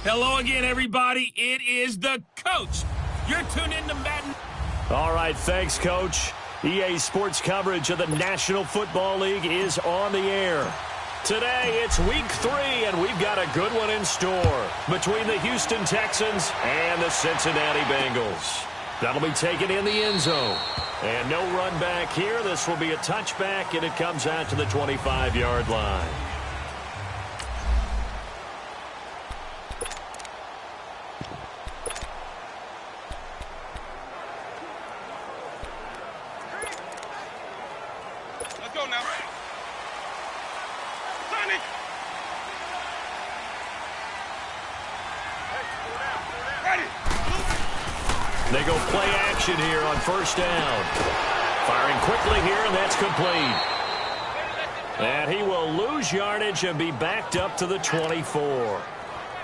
Hello again, everybody. It is the coach. You're tuned into Madden. All right, thanks, Coach. EA Sports coverage of the National Football League is on the air. Today, it's Week 3, and we've got a good one in store between the Houston Texans and the Cincinnati Bengals. That'll be taken in the end zone. And no run back here. This will be a touchback, and it comes out to the 25-yard line. Let's go now. Sonic! Ready! They go play action here on first down. Firing quickly here, and that's complete. And he will lose yardage and be backed up to the 24.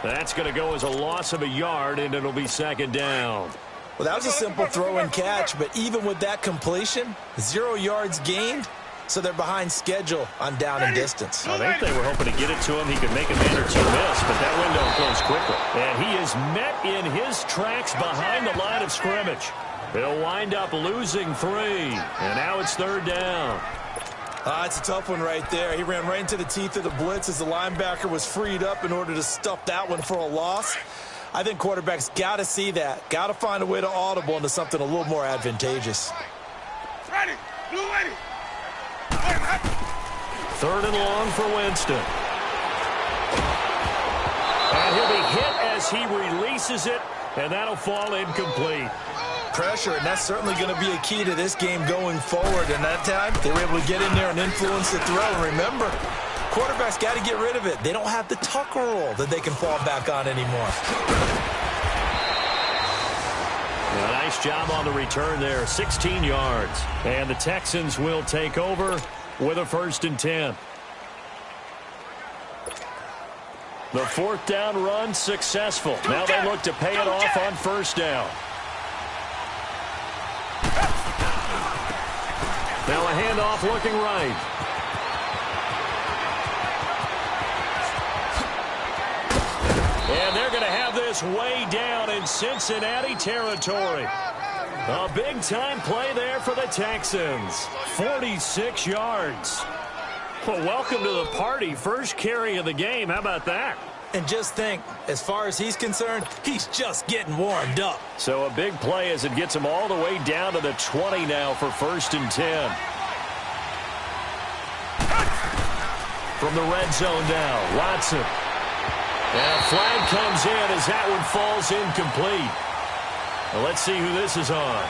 That's going to go as a loss of a yard, and it'll be second down. Well, that was a simple throw and catch, but even with that completion, 0 yards gained, so they're behind schedule on down and distance. I think they were hoping to get it to him. He could make a man or two miss, but that window closed quickly. And he is met in his tracks behind the line of scrimmage. He'll wind up losing 3, and now it's third down. It's a tough one right there. He ran right into the teeth of the blitz as the linebacker was freed up in order to stuff that one for a loss. I think quarterbacks got to see that, got to find a way to audible into something a little more advantageous. Ready! Blue ready! Third and long for Winston. And he'll be hit as he releases it, and that'll fall incomplete. Pressure, and that's certainly going to be a key to this game going forward. And that time, they were able to get in there and influence the throw. And remember, quarterbacks got to get rid of it. They don't have the tuck roll that they can fall back on anymore. A nice job on the return there, 16 yards. And the Texans will take over with a 1st and 10. The 4th down run successful. Now they look to pay it off on first down. Now a handoff looking right. And they're going to have this way down in Cincinnati territory. A big-time play there for the Texans. 46 yards. Well, welcome to the party. First carry of the game. How about that? And just think, as far as he's concerned, he's just getting warmed up. So a big play as it gets him all the way down to the 20 now for 1st and 10. From the red zone now, Watson. And a flag comes in as that one falls incomplete. Well, let's see who this is on.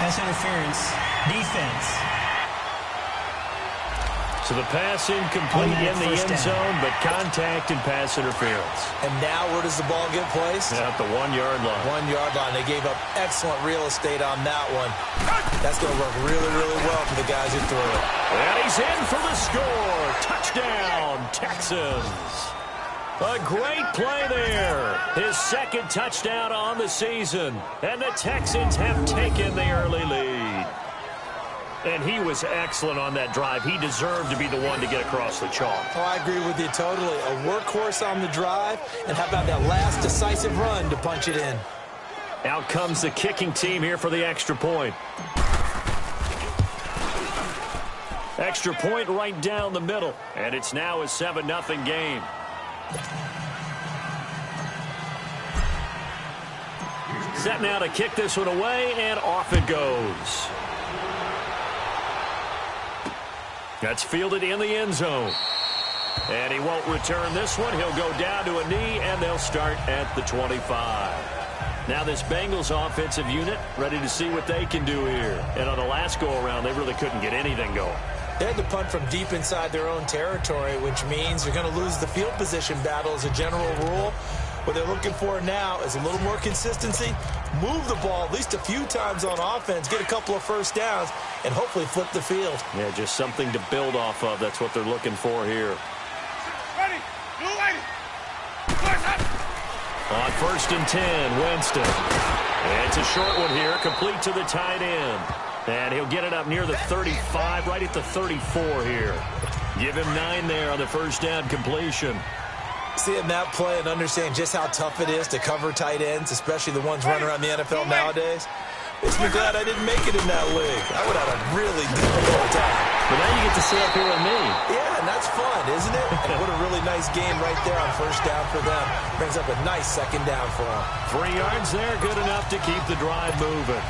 Pass interference, defense. So the pass incomplete in the end zone, but contact and pass interference. And now where does the ball get placed? At the 1-yard line. 1-yard line. They gave up excellent real estate on that one. That's going to work really, really well for the guys who threw it. And he's in for the score. Touchdown, Texans. A great play there. His 2nd touchdown on the season. And the Texans have taken the early lead. And he was excellent on that drive. He deserved to be the one to get across the chalk. Oh, I agree with you totally. A workhorse on the drive. And how about that last decisive run to punch it in? Out comes the kicking team here for the extra point. Extra point right down the middle. And it's now a 7-0 game. Set now to kick this one away, and off it goes. That's fielded in the end zone. And he won't return this one. He'll go down to a knee, and they'll start at the 25. Now this Bengals offensive unit ready to see what they can do here. And on the last go-around, they really couldn't get anything going. They had to punt from deep inside their own territory, which means they're going to lose the field position battle as a general rule. What they're looking for now is a little more consistency, move the ball at least a few times on offense, get a couple of first downs, and hopefully flip the field. Yeah, just something to build off of. That's what they're looking for here. Ready! Blue ready! On 1st and 10, Winston. And it's a short one here, complete to the tight end. And he'll get it up near the 35, right at the 34 here. Give him 9 there on the first down completion. Seeing that play and understanding just how tough it is to cover tight ends, especially the ones running around the NFL nowadays, makes me glad I didn't make it in that league. I would have had a really difficult time. But now you get to sit up here with me. Yeah, and that's fun, isn't it? And what a really nice game right there on first down for them. Brings up a nice second down for them. 3 yards there, good enough to keep the drive moving.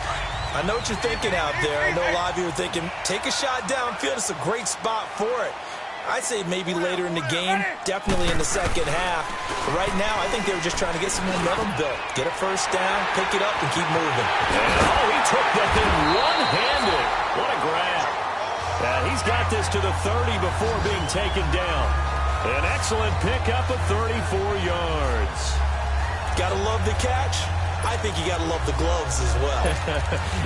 I know what you're thinking out there. I know a lot of you are thinking, take a shot downfield. It's a great spot for it. I'd say maybe later in the game, definitely in the second half. But right now, I think they were just trying to get some momentum built. Get a first down, pick it up, and keep moving. Oh, he took that thing one-handed. What a grab. He's got this to the 30 before being taken down. An excellent pickup of 34 yards. Gotta love the catch. I think you got to love the gloves as well.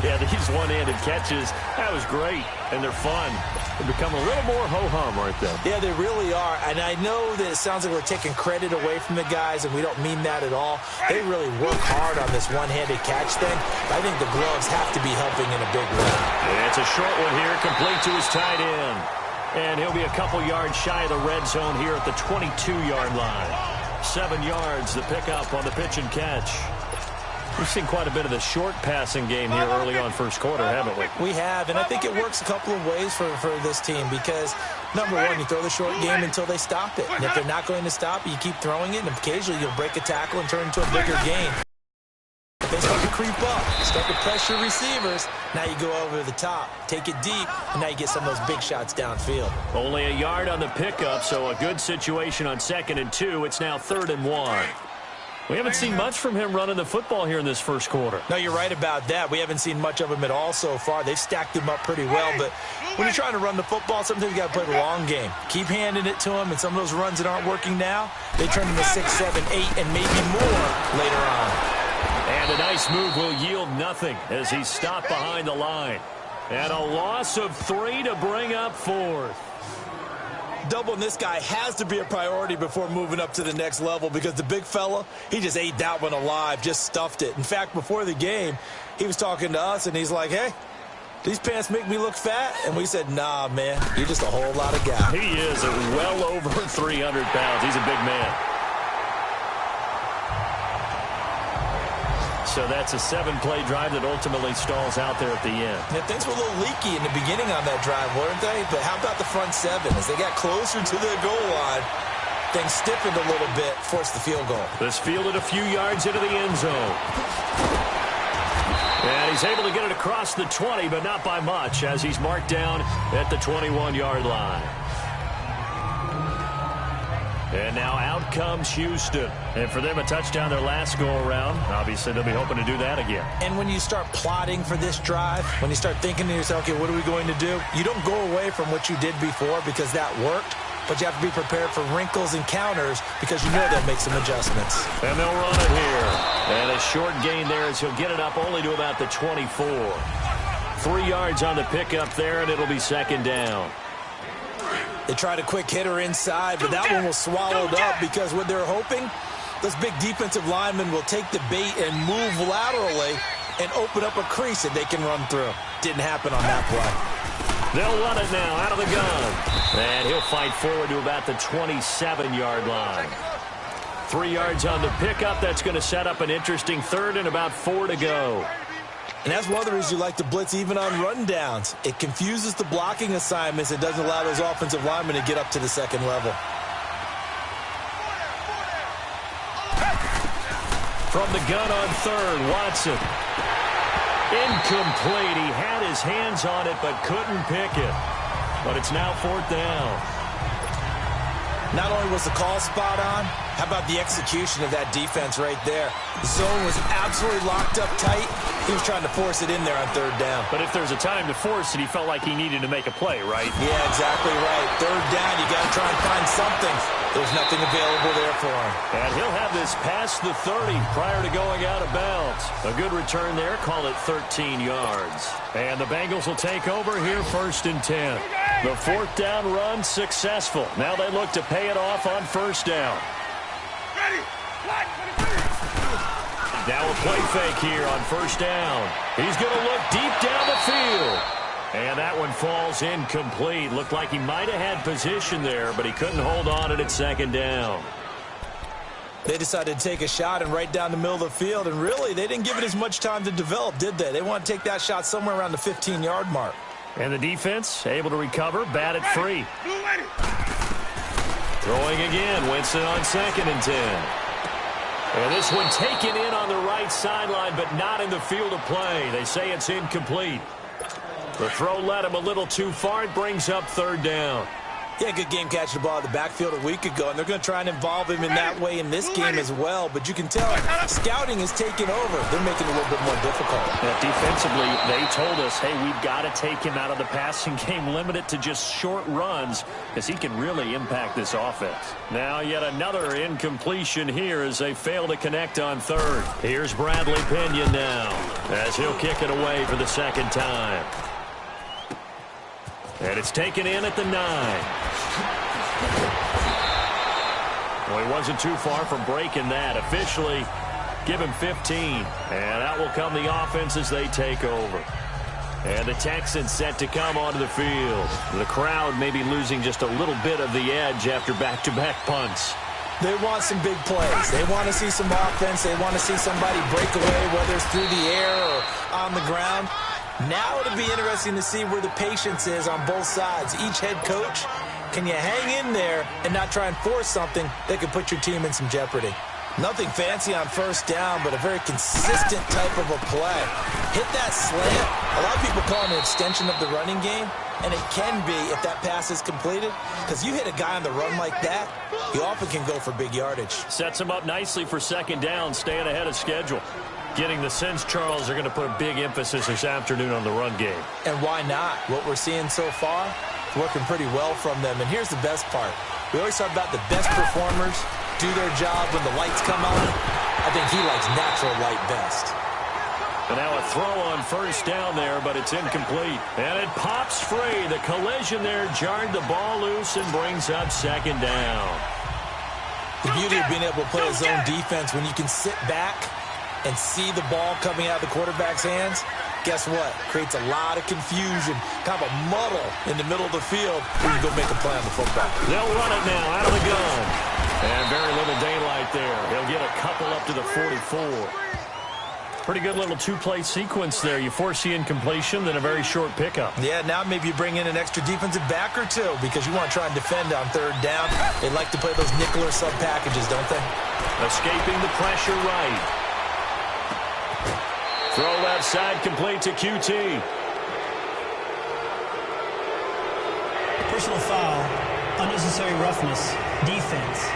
Yeah, these one-handed catches, that was great, and they're fun. They become a little more ho-hum, aren't they? Yeah, they really are, and I know that it sounds like we're taking credit away from the guys, and we don't mean that at all. They really work hard on this one-handed catch thing. I think the gloves have to be helping in a big way. Yeah, it's a short one here, complete to his tight end. And he'll be a couple yards shy of the red zone here at the 22-yard line. 7 yards, the pickup on the pitch and catch. We've seen quite a bit of the short passing game here early on first quarter, haven't we? We have, and I think it works a couple of ways for this team because, number one, you throw the short game until they stop it. And if they're not going to stop it, you keep throwing it, and occasionally you'll break a tackle and turn it into a bigger game. If they start to creep up, start to pressure receivers, now you go over the top, take it deep, and now you get some of those big shots downfield. Only a yard on the pickup, so a good situation on 2nd and 2. It's now 3rd and 1. We haven't seen much from him running the football here in this first quarter. No, you're right about that. We haven't seen much of him at all so far. They've stacked him up pretty well, but when you're trying to run the football, sometimes you got to play the long game. Keep handing it to him, and some of those runs that aren't working now, they turn into 6, 7, 8, and maybe more later on. And a nice move will yield nothing as he's stopped behind the line. And a loss of 3 to bring up 4th. Doubling this guy has to be a priority before moving up to the next level because the big fella, he just ate that one alive, just stuffed it. In fact, before the game, he was talking to us, and he's like, hey, these pants make me look fat? And we said, nah, man, you're just a whole lot of guy. He is well over 300 pounds. He's a big man. So that's a 7-play drive that ultimately stalls out there at the end. Yeah, things were a little leaky in the beginning on that drive, weren't they? But how about the front 7? As they got closer to the goal line, things stiffened a little bit, forced the field goal. This fielded a few yards into the end zone. And he's able to get it across the 20, but not by much, as he's marked down at the 21-yard line. And now out comes Houston. And for them, a touchdown their last go-around. Obviously, they'll be hoping to do that again. And when you start plotting for this drive, when you start thinking to yourself, okay, what are we going to do? You don't go away from what you did before because that worked. But you have to be prepared for wrinkles and counters because you know they'll make some adjustments. And they'll run it here. And a short gain there as he'll get it up only to about the 24. 3 yards on the pickup there, and it'll be 2nd down. They tried a quick hitter inside, but that one was swallowed up because what they're hoping, those big defensive linemen will take the bait and move laterally and open up a crease that they can run through. Didn't happen on that play. They'll run it now out of the gun. And he'll fight forward to about the 27-yard line. 3 yards on the pickup. That's going to set up an interesting 3rd and about 4 to go. And that's one of the reasons you like to blitz even on rundowns. It confuses the blocking assignments. It doesn't allow those offensive linemen to get up to the second level. From the gun on 3rd, Watson. Incomplete. He had his hands on it but couldn't pick it. But it's now 4th down. Not only was the call spot on, how about the execution of that defense right there? The zone was absolutely locked up tight. He was trying to force it in there on 3rd down. But if there's a time to force it, he felt like he needed to make a play, right? Yeah, exactly right. 3rd down, you got to try and find something. There's nothing available there for him. And he'll have this past the 30 prior to going out of bounds. A good return there, call it 13 yards. And the Bengals will take over here 1st and 10. The 4th down run successful. Now they look to pay it off on 1st down. Ready. Now a play fake here on 1st down. He's going to look deep down the field. And that one falls incomplete. Looked like he might have had position there, but he couldn't hold on at second down. They decided to take a shot and right down the middle of the field, and really, they didn't give it as much time to develop, did they? They want to take that shot somewhere around the 15-yard mark. And the defense able to recover, batted free. Blue ready. Throwing again, Winston on 2nd and 10. And this one taken in on the right sideline, but not in the field of play. They say it's incomplete. The throw led him a little too far. It brings up 3rd down. Yeah, good game catching the ball in the backfield a week ago, and they're going to try and involve him in that way in this game as well. But you can tell scouting is taking over. They're making it a little bit more difficult. Yeah, defensively, they told us, hey, we've got to take him out of the passing game, limit it to just short runs, because he can really impact this offense. Now yet another incompletion here as they fail to connect on 3rd. Here's Bradley Pinion now as he'll kick it away for the 2nd time. And it's taken in at the 9. Well, he wasn't too far from breaking that. Officially, give him 15. And out will come the offense as they take over. And the Texans set to come onto the field. The crowd may be losing just a little bit of the edge after back-to-back punts. They want some big plays. They want to see some offense. They want to see somebody break away, whether it's through the air or on the ground. Now it'll be interesting to see where the patience is on both sides. Each head coach, can you hang in there and not try and force something that could put your team in some jeopardy? Nothing fancy on 1st down, but a very consistent type of a play. Hit that slant. A lot of people call it an extension of the running game, and it can be if that pass is completed, because you hit a guy on the run like that, he often can go for big yardage. Sets him up nicely for 2nd down, staying ahead of schedule. Getting the sense, Charles, they're going to put a big emphasis this afternoon on the run game. And why not? What we're seeing so far, it's working pretty well from them. And here's the best part. We always talk about the best performers do their job when the lights come on. I think he likes natural light best. And now a throw on 1st down there, but it's incomplete. And it pops free. The collision there jarred the ball loose and brings up 2nd down. The beauty of being able to play a zone defense when you can sit back and see the ball coming out of the quarterback's hands, guess what? Creates a lot of confusion, kind of a muddle in the middle of the field where you go make a play on the football. They'll run it now out of the gun. And very little daylight there. He'll get a couple up to the 44. Pretty good little 2-play sequence there. You force the incompletion, then a very short pickup. Yeah, now maybe you bring in an extra defensive back or two because you want to try and defend on 3rd down. They like to play those nickel or sub packages, don't they? Escaping the pressure right. Throw left side complete to QT. Personal foul, unnecessary roughness, defense.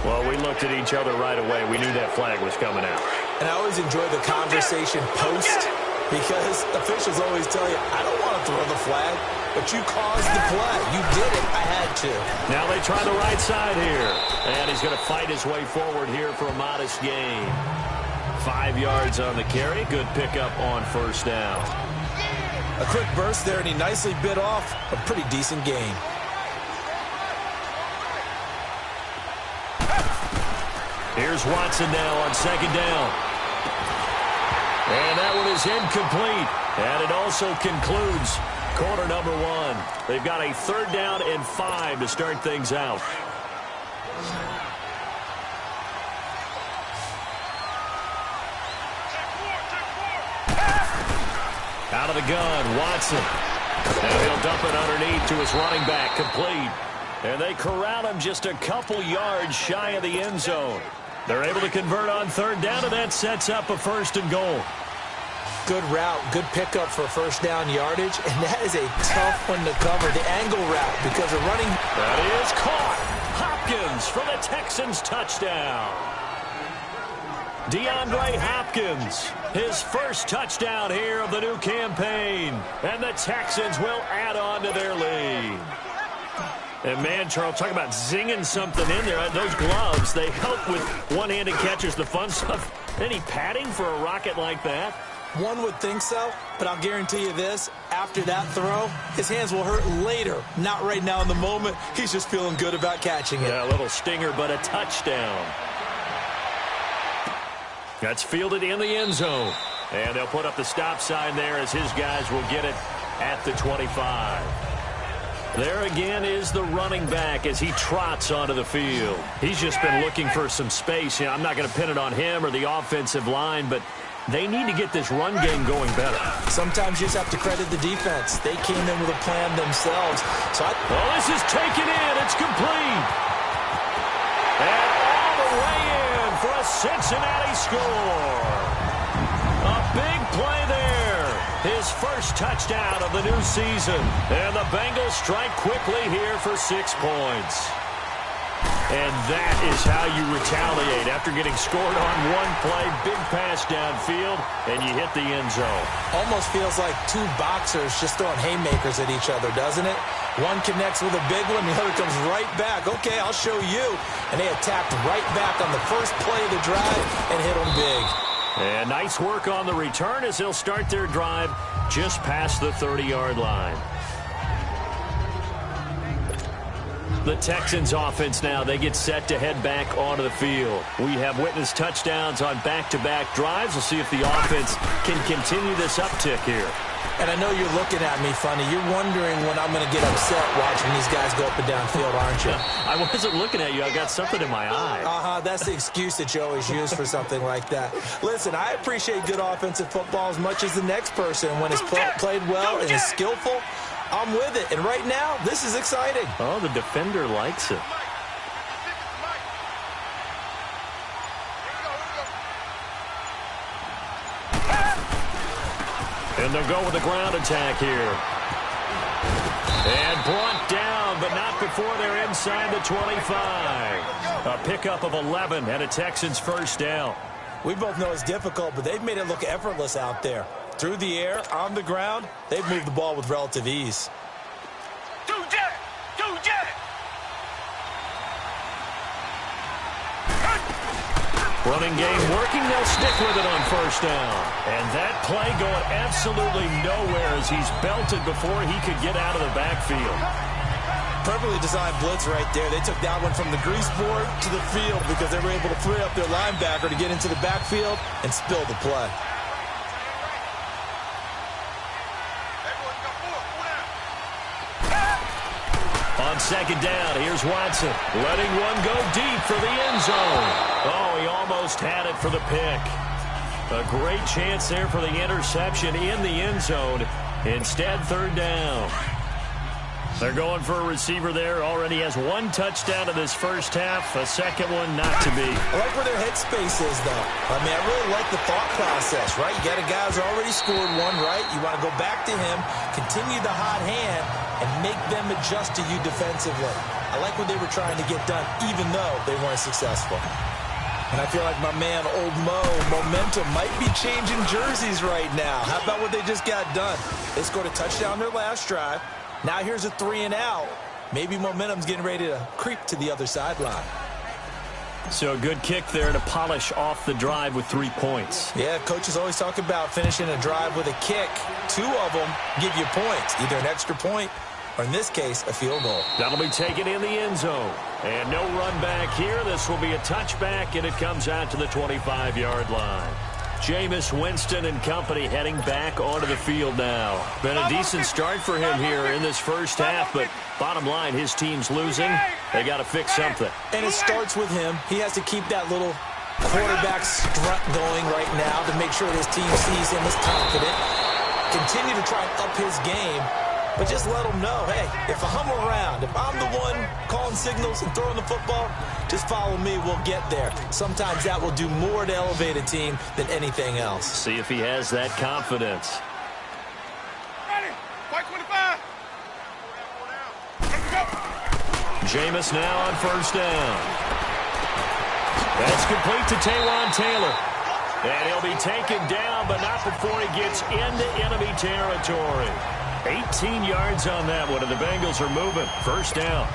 Well, we looked at each other right away. We knew that flag was coming out. And I always enjoy the conversation post because officials always tell you, I don't want to throw the flag, but you caused the play. You did it. I had to. Now they try the right side here. And he's going to fight his way forward here for a modest gain. 5 yards on the carry. Good pickup on 1st down. A quick burst there, and he nicely bit off a pretty decent gain. Here's Watson now on 2nd down. And that one is incomplete. And it also concludes quarter number 1. They've got a 3rd down and 5 to start things out. Out of the gun, Watson. Now he'll dump it underneath to his running back, complete. And they corral him just a couple yards shy of the end zone. They're able to convert on 3rd down, and that sets up a 1st and goal. Good route, good pickup for 1st down yardage, and that is a tough one to cover, the angle route, because of running. That is caught. Hopkins for the Texans touchdown. DeAndre Hopkins, his first touchdown here of the new campaign. And the Texans will add on to their lead. And, man, Charles, talk about zinging something in there. Those gloves, they help with one-handed catches, the fun stuff. Any padding for a rocket like that? One would think so, but I'll guarantee you this. After that throw, his hands will hurt later. Not right now in the moment. He's just feeling good about catching it. Yeah, a little stinger, but a touchdown. That's fielded in the end zone. And they'll put up the stop sign there as his guys will get it at the 25. There again is the running back as he trots onto the field. He's just been looking for some space. You know, I'm not going to pin it on him or the offensive line, but they need to get this run game going better. Sometimes you just have to credit the defense. They came in with a plan themselves. Well, this is taken in. It's complete. And all the way in for a Cincinnati score. A big play there. His first touchdown of the new season. And the Bengals strike quickly here for 6 points. And that is how you retaliate after getting scored on one play. Big pass downfield, and you hit the end zone. Almost feels like two boxers just throwing haymakers at each other, doesn't it? One connects with a big one, the other comes right back. Okay, I'll show you. And they attacked right back on the first play of the drive and hit them big. And nice work on the return as they'll start their drive just past the 30-yard line. The Texans offense now, they get set to head back onto the field. We have witnessed touchdowns on back-to-back drives. We'll see if the offense can continue this uptick here. And I know you're looking at me funny. You're wondering when I'm going to get upset watching these guys go up and down field, aren't you? I wasn't looking at you. I got something in my eye. That's the excuse that you always use for something like that. Listen, I appreciate good offensive football as much as the next person. When it's played well and is skillful, I'm with it. And right now, this is exciting. Oh, the defender likes it. And they'll go with the ground attack here. And brought down, but not before they're inside the 25. A pickup of 11 and a Texans first down. We both know it's difficult, but they've made it look effortless out there. Through the air, on the ground, they've moved the ball with relative ease. Running game working, they'll stick with it on first down. And that play going absolutely nowhere as he's belted before he could get out of the backfield. Perfectly designed blitz right there. They took that one from the grease board to the field because they were able to free up their linebacker to get into the backfield and spill the play. On second down, here's Watson, letting one go deep for the end zone. Oh, he almost had it for the pick. A great chance there for the interception in the end zone. Instead, third down. They're going for a receiver there. Already has one touchdown in this first half. A second one not to be. I like where their headspace is, though. I mean, I really like the thought process, right? You got a guy who's already scored one, right? You want to go back to him, continue the hot hand, and make them adjust to you defensively. I like what they were trying to get done, even though they weren't successful. And I feel like my man, Old Mo, momentum might be changing jerseys right now. How about what they just got done? They scored a touchdown their last drive. Now here's a 3 and out. Maybe momentum's getting ready to creep to the other sideline. So a good kick there to polish off the drive with 3 points. Yeah, coaches always talk about finishing a drive with a kick. 2 of them give you points, either an extra point or, in this case, a field goal. That'll be taken in the end zone. And no run back here. This will be a touchback, and it comes out to the 25-yard line. Jameis Winston and company heading back onto the field now. Been a decent start for him here in this first half, but bottom line, his team's losing. They got to fix something. And it starts with him. He has to keep that little quarterback strut going right now to make sure his team sees him as confident. Continue to try and up his game, but just let him know, hey, if I'm around, if I'm the one calling signals and throwing the football, just follow me, we'll get there. Sometimes that will do more to elevate a team than anything else. See if he has that confidence. Ready. White 25. Let's go. Jameis now on first down. That's complete to Taywan Taylor. And he'll be taken down, but not before he gets into enemy territory. 18 yards on that one, and the Bengals are moving. First down.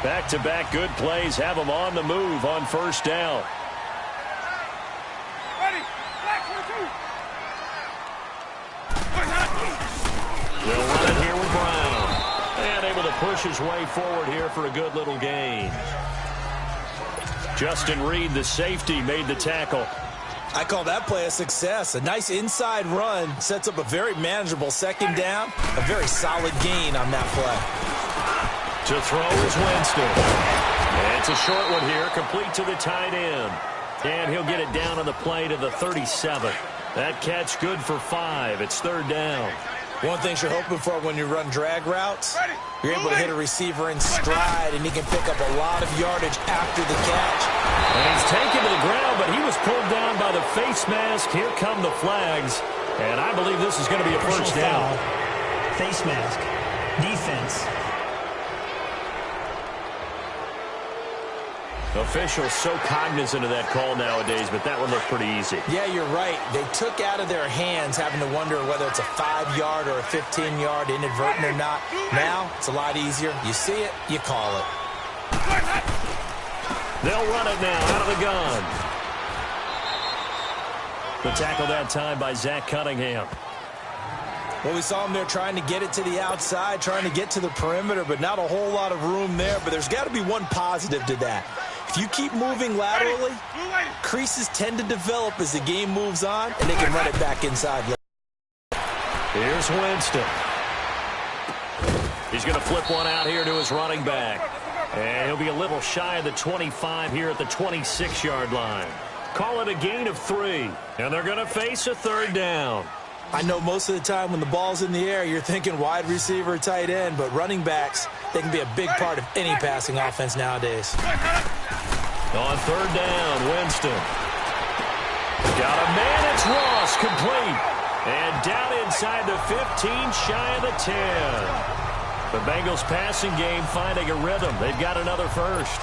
Back-to-back good plays have them on the move on first down. Ready. Black 22. They'll run it here with Brown. And able to push his way forward here for a good little gain. Justin Reed, the safety, made the tackle. I call that play a success. A nice inside run sets up a very manageable second down. A very solid gain on that play. To throw is Winston. It's a short one here, complete to the tight end. And he'll get it down on the play to the 37. That catch good for 5. It's third down. One thing you're hoping for when you run drag routes, you're able to hit a receiver in stride, and he can pick up a lot of yardage after the catch. And he's taken to the ground, but he was pulled down by the face mask. Here come the flags, and I believe this is going to be a first down. Face mask. Defense. Officials so cognizant of that call nowadays, but that one looked pretty easy. Yeah, you're right. They took out of their hands having to wonder whether it's a 5-yard or a 15-yard inadvertent or not. Now, it's a lot easier. You see it, you call it. They'll run it now out of the gun. The tackle that time by Zach Cunningham. Well, we saw him there trying to get it to the outside, trying to get to the perimeter, but not a whole lot of room there. But there's got to be one positive to that. If you keep moving laterally, creases tend to develop as the game moves on, and they can run it back inside. Here's Winston. He's going to flip one out here to his running back. And he'll be a little shy of the 25 here at the 26-yard line. Call it a gain of 3. And they're going to face a third down. I know most of the time when the ball's in the air, you're thinking wide receiver, tight end, but running backs, they can be a big part of any passing offense nowadays. On third down, Winston. Got a man, it's Ross, complete. And down inside the 15, shy of the 10. The Bengals passing game finding a rhythm. They've got another first.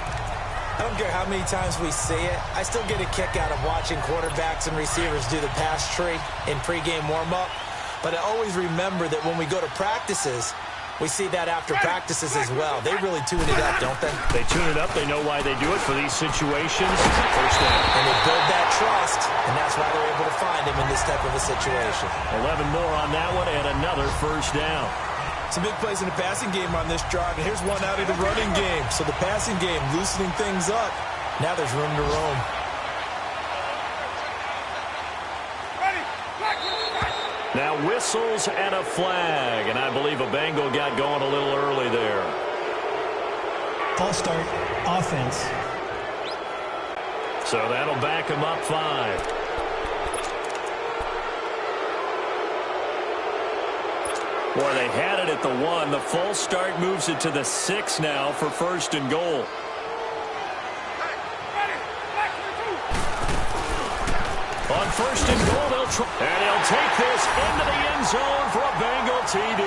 I don't care how many times we see it. I still get a kick out of watching quarterbacks and receivers do the pass tree in pregame warm-up. But I always remember that when we go to practices, we see that after practices as well. They really tune it up, don't they? They tune it up. They know why they do it for these situations. First down. And they build that trust, and that's why they're able to find him in this type of a situation. 11 more on that one, and another first down. Some big plays in the passing game on this drive, and here's one out of the running game. So the passing game loosening things up. Now there's room to roam. Now whistles and a flag, and I believe a Bengal got going a little early there. False start, offense. So that'll back him up 5. Boy, they had it at the 1. The false start moves it to the 6 now for first and goal. On first and goal, they'll try. And he'll take this into the end zone for a Bengal TD.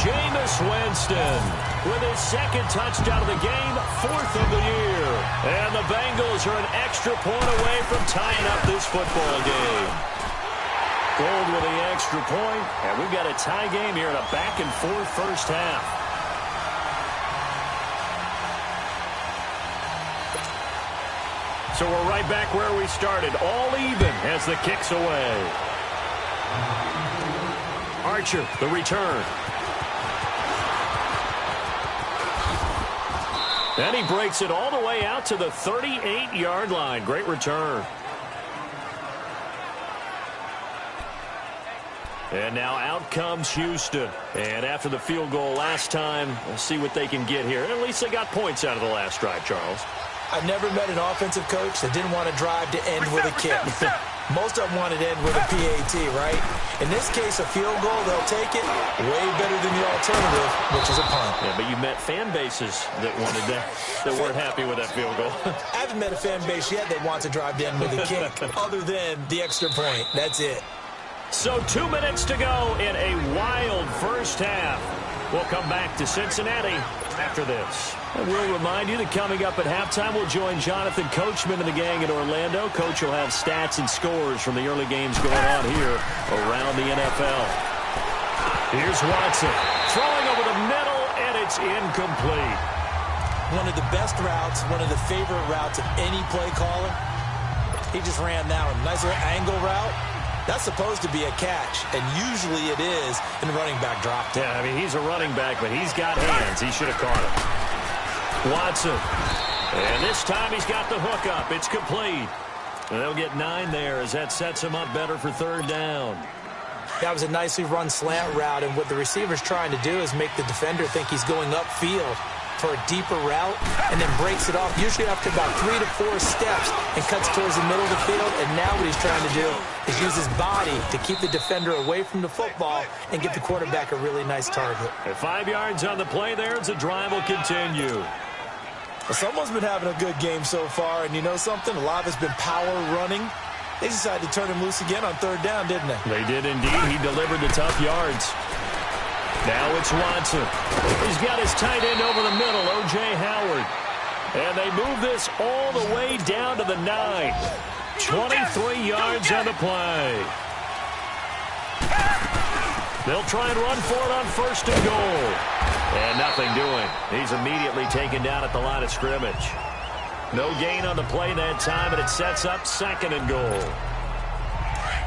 Jameis Winston with his second touchdown of the game, 4th of the year. And the Bengals are an extra point away from tying up this football game. Gold with the extra point, and we've got a tie game here in a back-and-forth first half. So we're right back where we started, all even as the kick's away. Archer, the return. And he breaks it all the way out to the 38-yard line. Great return. And now out comes Houston. And after the field goal last time, we'll see what they can get here. At least they got points out of the last drive, Charles. I've never met an offensive coach that didn't want to drive to end with a kick. Most of them wanted to end with a PAT, right? In this case, a field goal, they'll take it. Way better than the alternative, which is a punt. Yeah, but you met fan bases that wanted that weren't happy with that field goal. I haven't met a fan base yet that wants to drive to end with a kick, other than the extra point. That's it. So 2 minutes to go in a wild first half. We'll come back to Cincinnati after this. And we'll remind you that coming up at halftime, we'll join Jonathan Coachman and the gang in Orlando. Coach will have stats and scores from the early games going on here around the NFL. Here's Watson throwing over the middle, and it's incomplete. One of the best routes, one of the favorite routes of any play caller. He just ran that one. Nice little angle route. That's supposed to be a catch, and usually it is in the running back drop. Yeah, I mean, he's a running back, but he's got hands. He should have caught it. Watson. And this time he's got the hook up. It's complete. And they'll get 9 there as that sets them up better for third down. That was a nicely run slant route, and what the receiver's trying to do is make the defender think he's going upfield for a deeper route and then breaks it off, usually after about 3 to 4 steps, and cuts towards the middle of the field. And now what he's trying to do is use his body to keep the defender away from the football and give the quarterback a really nice target. At 5 yards on the play there, as the drive will continue. Well, someone's been having a good game so far, and you know something? A lot of it's been power running. They decided to turn him loose again on third down, didn't they? They did indeed. He delivered the tough yards. Now it's Watson. He's got his tight end over the middle, O.J. Howard. And they move this all the way down to the 9. 23 yards on the play. They'll try and run for it on first and goal. And nothing doing. He's immediately taken down at the line of scrimmage. No gain on the play that time, and it sets up second and goal.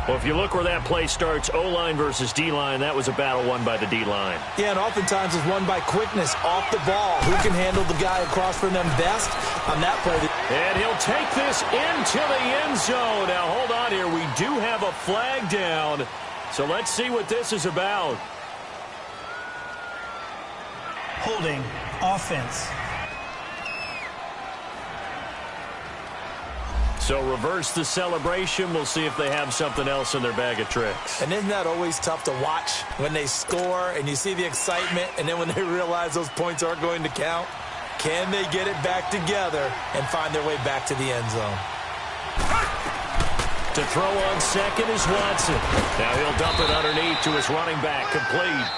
Well, if you look where that play starts, O-line versus D-line, that was a battle won by the D-line. Yeah, and oftentimes it's won by quickness off the ball. Who can handle the guy across from them best on that play? And he'll take this into the end zone. Now, hold on here. We do have a flag down, so let's see what this is about. Holding offense. So reverse the celebration. We'll see if they have something else in their bag of tricks. And isn't that always tough to watch when they score and you see the excitement, and then when they realize those points aren't going to count? Can they get it back together and find their way back to the end zone? To throw on second is Watson. Now he'll dump it underneath to his running back. Complete.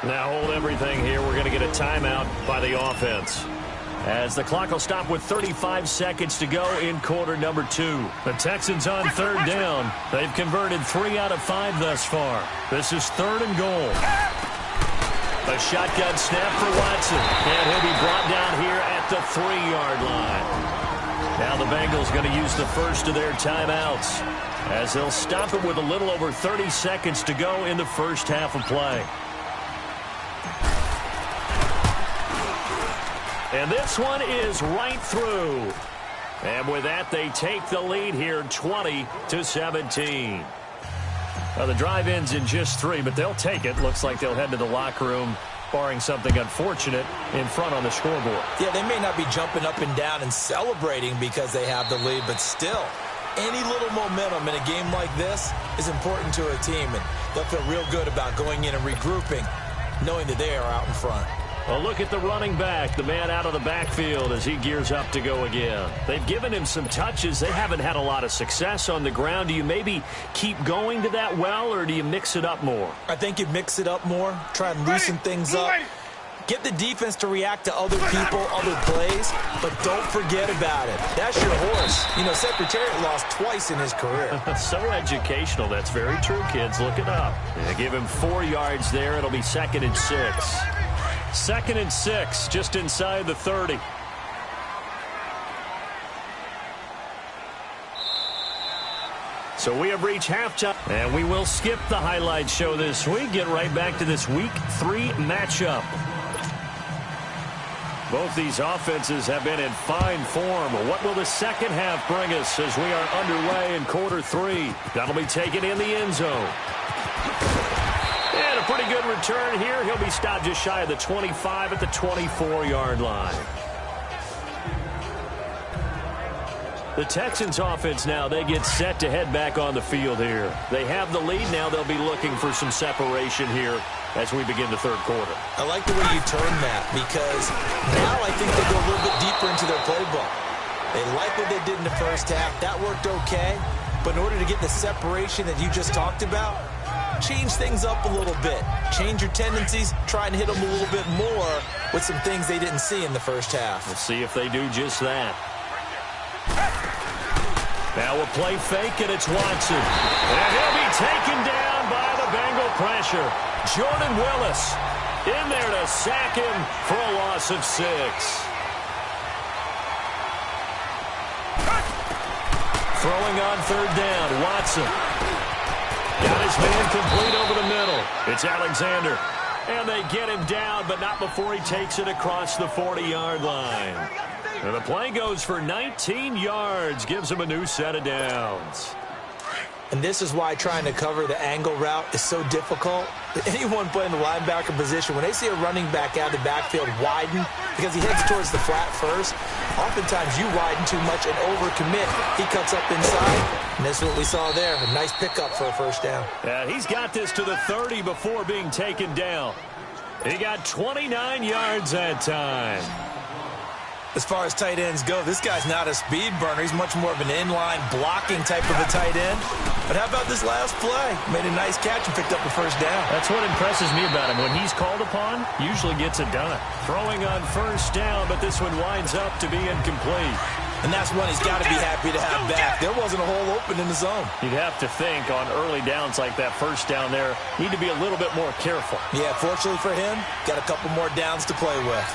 Now hold everything here. We're going to get a timeout by the offense, as the clock will stop with 35 seconds to go in quarter number 2. The Texans on third down. They've converted 3 out of 5 thus far. This is third and goal. A shotgun snap for Watson, and he'll be brought down here at the 3-yard line. Now the Bengals going to use the first of their timeouts, as they'll stop it with a little over 30 seconds to go in the first half of play. And this one is right through. And with that, they take the lead here 20-17. Now, the drive ends in just 3, but they'll take it. Looks like they'll head to the locker room, barring something unfortunate, in front on the scoreboard. Yeah, they may not be jumping up and down and celebrating because they have the lead, but still, any little momentum in a game like this is important to a team, and they'll feel real good about going in and regrouping, knowing that they are out in front. Well, look at the running back, the man out of the backfield as he gears up to go again. They've given him some touches. They haven't had a lot of success on the ground. Do you maybe keep going to that well, or do you mix it up more? I think you mix it up more, try and loosen things up. Get the defense to react to other people, other plays, but don't forget about it. That's your horse. You know, Secretariat lost twice in his career. So educational. That's very true, kids. Look it up. They give him 4 yards there. It'll be 2nd and 6. 2nd and 6, just inside the 30. So we have reached halftime, and we will skip the highlight show this week. Get right back to this Week 3 matchup. Both these offenses have been in fine form. What will the second half bring us as we are underway in quarter 3? That'll be taken in the end zone. And a pretty good return here. He'll be stopped just shy of the 25 at the 24-yard line. The Texans offense now, they get set to head back on the field here. They have the lead now. They'll be looking for some separation here as we begin the third quarter. I like the way you turn that, because now I think they go a little bit deeper into their playbook. They like what they did in the first half. That worked okay. But in order to get the separation that you just talked about, change things up a little bit. Change your tendencies. Try and hit them a little bit more with some things they didn't see in the first half. We'll see if they do just that. Now a play fake, and it's Watson. And he'll be taken down by the Bengal pressure. Jordan Willis in there to sack him for a loss of 6. Throwing on third down, Watson. Got his man complete over the middle. It's Alexander. And they get him down, but not before he takes it across the 40-yard line. And the play goes for 19 yards, gives him a new set of downs. And this is why trying to cover the angle route is so difficult. Anyone playing the linebacker position, when they see a running back out of the backfield widen because he heads towards the flat first, oftentimes you widen too much and overcommit. He cuts up inside, and this is what we saw there. A nice pickup for a first down. Yeah, he's got this to the 30 before being taken down. He got 29 yards that time. As far as tight ends go, this guy's not a speed burner. He's much more of an inline blocking type of a tight end. But how about this last play? Made a nice catch and picked up the first down. That's what impresses me about him. When he's called upon, usually gets it done. Throwing on first down, but this one winds up to be incomplete. And that's one he's got to be happy to have back. There wasn't a hole open in the zone. You'd have to think on early downs like that first down there, need to be a little bit more careful. Yeah, fortunately for him, got a couple more downs to play with.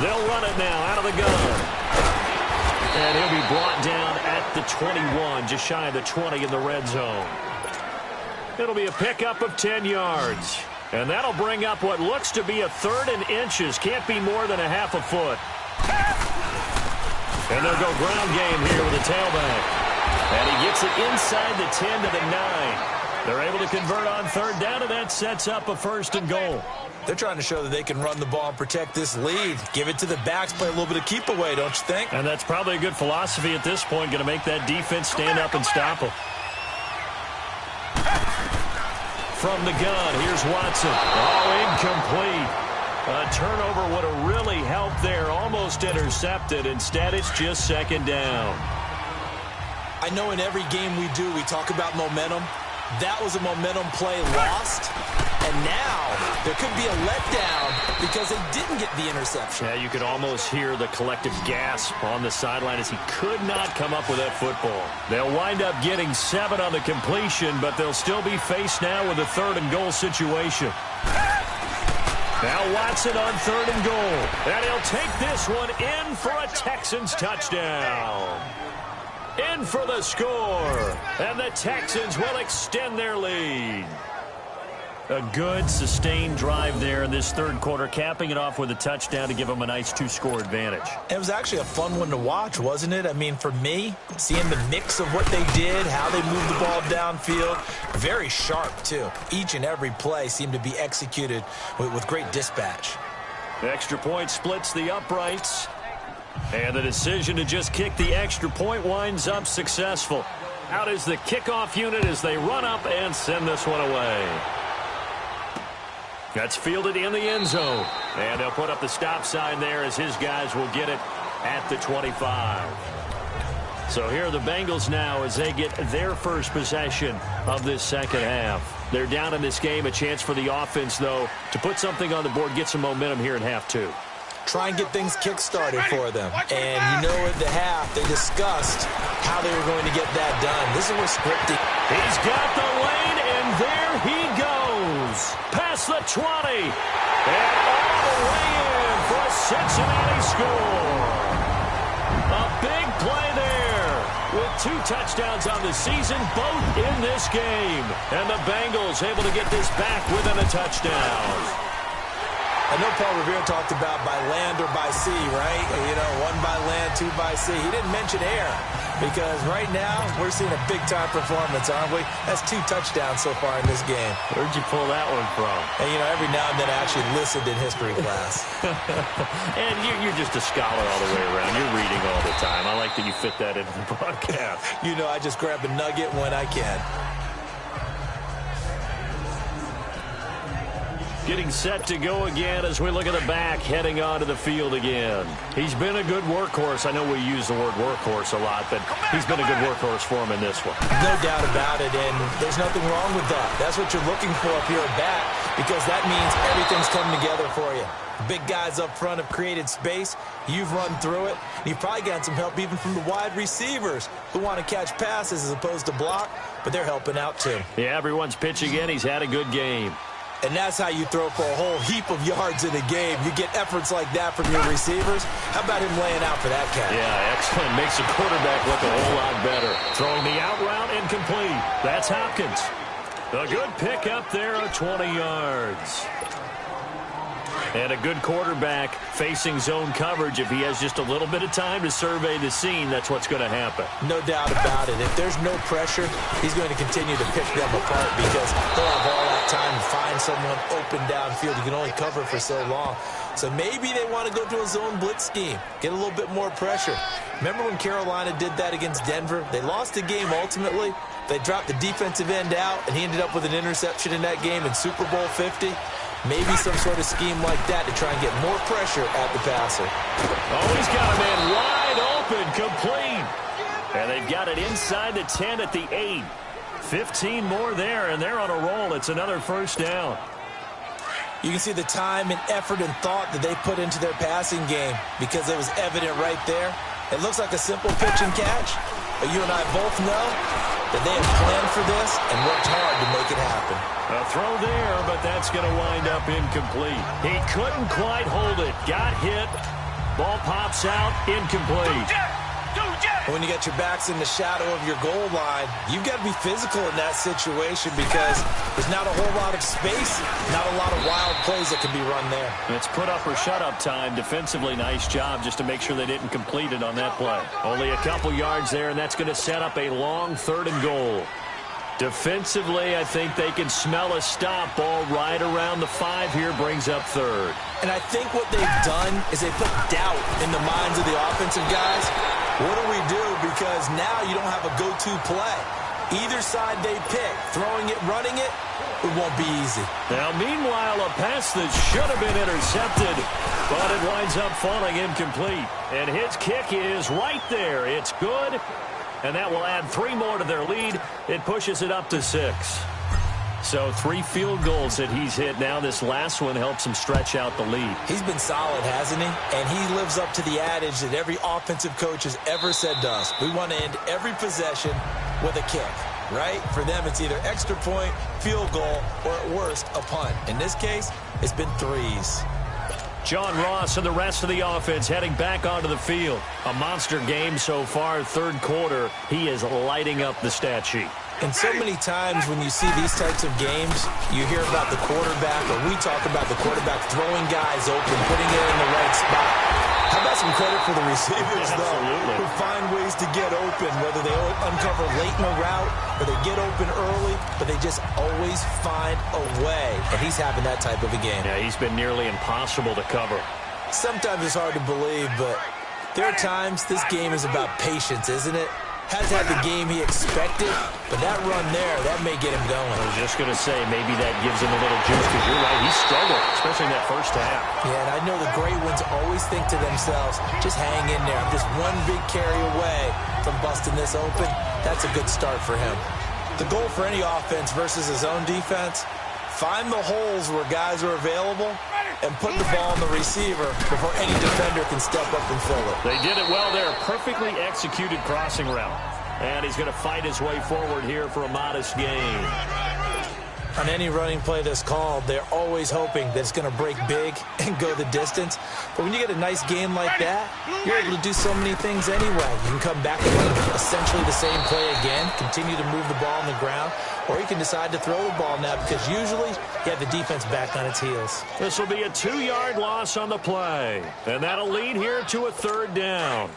They'll run it now out of the gun. And he'll be brought down at the 21, just shy of the 20 in the red zone. It'll be a pickup of 10 yards. And that'll bring up what looks to be a 3rd and inches. Can't be more than a half a foot. And they'll go ground game here with a tailback. And he gets it inside the 10 to the 9. They're able to convert on 3rd down, and that sets up a 1st and goal. They're trying to show that they can run the ball and protect this lead. Give it to the backs, play a little bit of keep away, don't you think? And that's probably a good philosophy at this point, going to make that defense stand up and stop them. From the gun, here's Watson. Oh, incomplete. A turnover would have really helped there. Almost intercepted. Instead, it's just 2nd down. I know in every game we do, we talk about momentum. That was a momentum play lost. And now there could be a letdown because they didn't get the interception. Yeah, you could almost hear the collective gasp on the sideline as he could not come up with that football. They'll wind up getting 7 on the completion, but they'll still be faced now with a 3rd and goal situation. Now Watson on 3rd and goal. And he'll take this one in for a Texans touchdown. In for the score. And the Texans will extend their lead. A good, sustained drive there in this 3rd quarter, capping it off with a touchdown to give them a nice 2-score advantage. It was actually a fun one to watch, wasn't it? I mean, for me, seeing the mix of what they did, how they moved the ball downfield, very sharp, too. Each and every play seemed to be executed with great dispatch. The extra point splits the uprights, and the decision to just kick the extra point winds up successful. Out is the kickoff unit as they run up and send this one away. That's fielded in the end zone. And they'll put up the stop sign there as his guys will get it at the 25. So here are the Bengals now as they get their first possession of this 2nd half. They're down in this game. A chance for the offense, though, to put something on the board, get some momentum here in half 2. Try and get things kick-started for them. And you know at the half, they discussed how they were going to get that done. This is where scripting. He's got the lane, and there he goes. Past the 20. And all the way in for a Cincinnati score. A big play there with 2 touchdowns on the season, both in this game. And the Bengals able to get this back within a touchdown. I know Paul Revere talked about by land or by sea, right? You know, 1 by land, 2 by sea. He didn't mention air because right now we're seeing a big-time performance, aren't we? That's 2 touchdowns so far in this game. Where'd you pull that one from? And, you know, every now and then I actually listened in history class. And you're just a scholar all the way around. You're reading all the time. I like that you fit that into the broadcast. You know, I just grab a nugget when I can. Getting set to go again as we look at the back heading onto the field again. He's been a good workhorse. I know we use the word workhorse a lot, but he's been a good workhorse for him in this one. No doubt about it, and there's nothing wrong with that. That's what you're looking for up here at bat because that means everything's coming together for you. Big guys up front have created space. You've run through it. You've probably gotten some help even from the wide receivers who want to catch passes as opposed to block, but they're helping out too. Yeah, everyone's pitching in. He's had a good game. And that's how you throw for a whole heap of yards in a game. You get efforts like that from your receivers. How about him laying out for that catch? Yeah, excellent. Makes the quarterback look a whole lot better. Throwing the out route incomplete. That's Hopkins. A good pick up there of 20 yards. And a good quarterback facing zone coverage, if he has just a little bit of time to survey the scene, that's what's going to happen. No doubt about it. If there's no pressure, he's going to continue to pick them apart because they'll have all that time to find someone open downfield. You can only cover for so long. So maybe they want to go to a zone blitz scheme, get a little bit more pressure. Remember when Carolina did that against Denver? They lost the game ultimately. They dropped the defensive end out, and he ended up with an interception in that game in Super Bowl 50. Maybe some sort of scheme like that to try and get more pressure at the passer. Oh, he's got a man wide open, complete. And they've got it inside the 10 at the 8. 15 more there, and they're on a roll. It's another first down. You can see the time and effort and thought that they put into their passing game because it was evident right there. It looks like a simple pitch and catch, but you and I both know that they have planned for this and worked hard to make it happen. A throw there, but that's going to wind up incomplete. He couldn't quite hold it. Got hit. Ball pops out, incomplete. When you get your backs in the shadow of your goal line, you've got to be physical in that situation because there's not a whole lot of space, not a lot of wild plays that can be run there. It's put up or shut up time. Defensively, nice job just to make sure they didn't complete it on that play. Only a couple yards there, and that's going to set up a long 3rd and goal. Defensively, I think they can smell a stop. Ball right around the 5 here, brings up 3rd. And I think what they've done is they put doubt in the minds of the offensive guys. What do we do? Because now you don't have a go-to play. Either side they pick, throwing it, running it, it won't be easy. Now, meanwhile, a pass that should have been intercepted, but it winds up falling incomplete. And his kick is right there. It's good. And that will add 3 more to their lead. It pushes it up to 6. So 3 field goals that he's hit now. This last one helps him stretch out the lead. He's been solid, hasn't he? And he lives up to the adage that every offensive coach has ever said to us. We want to end every possession with a kick, right? For them, it's either extra point, field goal, or at worst, a punt. In this case, it's been 3s. John Ross and the rest of the offense heading back onto the field. A monster game so far, 3rd quarter. He is lighting up the stat sheet. And so many times when you see these types of games, you hear about the quarterback, or we talk about the quarterback throwing guys open, putting it in the right spot. How about some credit for the receivers, though, who find ways to get open, whether they uncover late in a route or they get open early, but they just always find a way. And he's having that type of a game. Yeah, he's been nearly impossible to cover. Sometimes it's hard to believe, but there are times this game is about patience, isn't it? Hasn't had the game he expected, but that run there, that may get him going. I was just going to say, maybe that gives him a little juice, because you're right, he struggled, especially in that first half. Yeah, and I know the great ones always think to themselves, just hang in there. I'm just one big carry away from busting this open. That's a good start for him. The goal for any offense versus his own defense, find the holes where guys are available and put the ball on the receiver before any defender can step up and fill it. They did it well there. Perfectly executed crossing route. And he's going to fight his way forward here for a modest gain. On any running play that's called, they're always hoping that it's going to break big and go the distance. But when you get a nice game like that, you're able to do so many things anyway. You can come back and run essentially the same play again, continue to move the ball on the ground, or you can decide to throw the ball now because usually you have the defense back on its heels. This will be a 2-yard loss on the play. And that'll lead here to a 3rd down.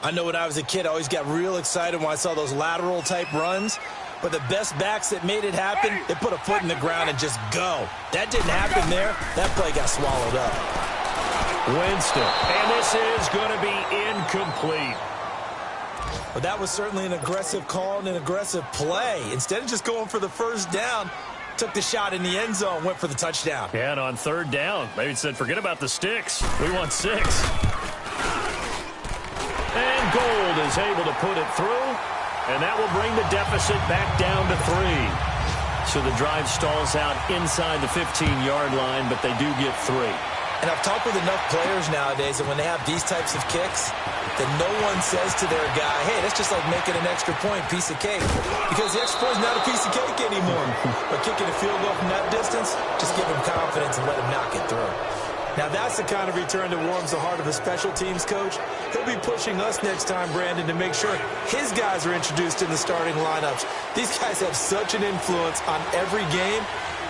I know when I was a kid, I always got real excited when I saw those lateral type runs. But the best backs that made it happen, they put a foot in the ground and just go. That didn't happen there. That play got swallowed up. Winston. And this is going to be incomplete. But that was certainly an aggressive call and an aggressive play. Instead of just going for the first down, took the shot in the end zone, went for the touchdown. Yeah, and on 3rd down, maybe said, forget about the sticks. We want 6. And Gold is able to put it through. And that will bring the deficit back down to 3. So the drive stalls out inside the 15-yard line, but they do get 3. And I've talked with enough players nowadays that when they have these types of kicks, that no one says to their guy, hey, that's just like making an extra point, piece of cake. Because the extra point is not a piece of cake anymore. But kicking a field goal from that distance, just give him confidence and let him knock it through. Now, that's the kind of return that warms the heart of a special teams coach. He'll be pushing us next time, Brandon, to make sure his guys are introduced in the starting lineups. These guys have such an influence on every game.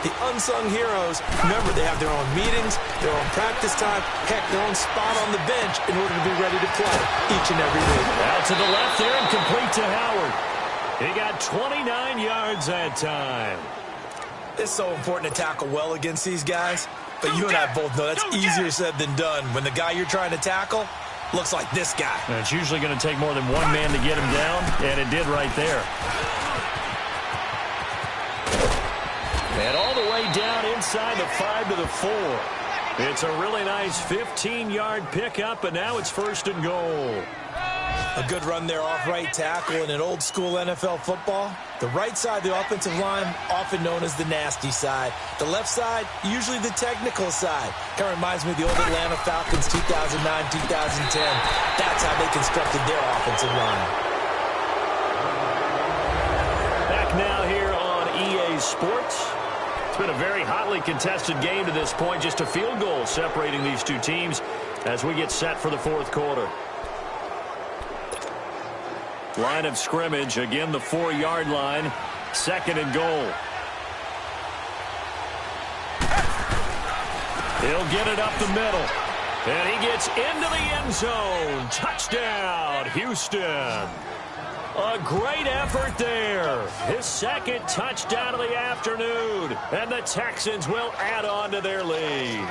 The unsung heroes, remember, they have their own meetings, their own practice time, heck, their own spot on the bench in order to be ready to play each and every week. Out to the left there and complete to Howard. He got 29 yards that time. It's so important to tackle well against these guys, but you and I both know that's easier said than done when the guy you're trying to tackle looks like this guy. And it's usually going to take more than one man to get him down, and it did right there. And all the way down inside the 5 to the 4. It's a really nice 15-yard pickup, and now it's 1st and goal. A good run there off right tackle in an old-school NFL football. The right side of the offensive line, often known as the nasty side. The left side, usually the technical side. Kind of reminds me of the old Atlanta Falcons 2009-2010. That's how they constructed their offensive line. Back now here on EA Sports. It's been a very hotly contested game to this point. Just a field goal separating these two teams as we get set for the 4th quarter. Line of scrimmage, again the 4-yard line, 2nd and goal. He'll get it up the middle, and he gets into the end zone. Touchdown, Houston. A great effort there. His 2nd touchdown of the afternoon, and the Texans will add on to their lead.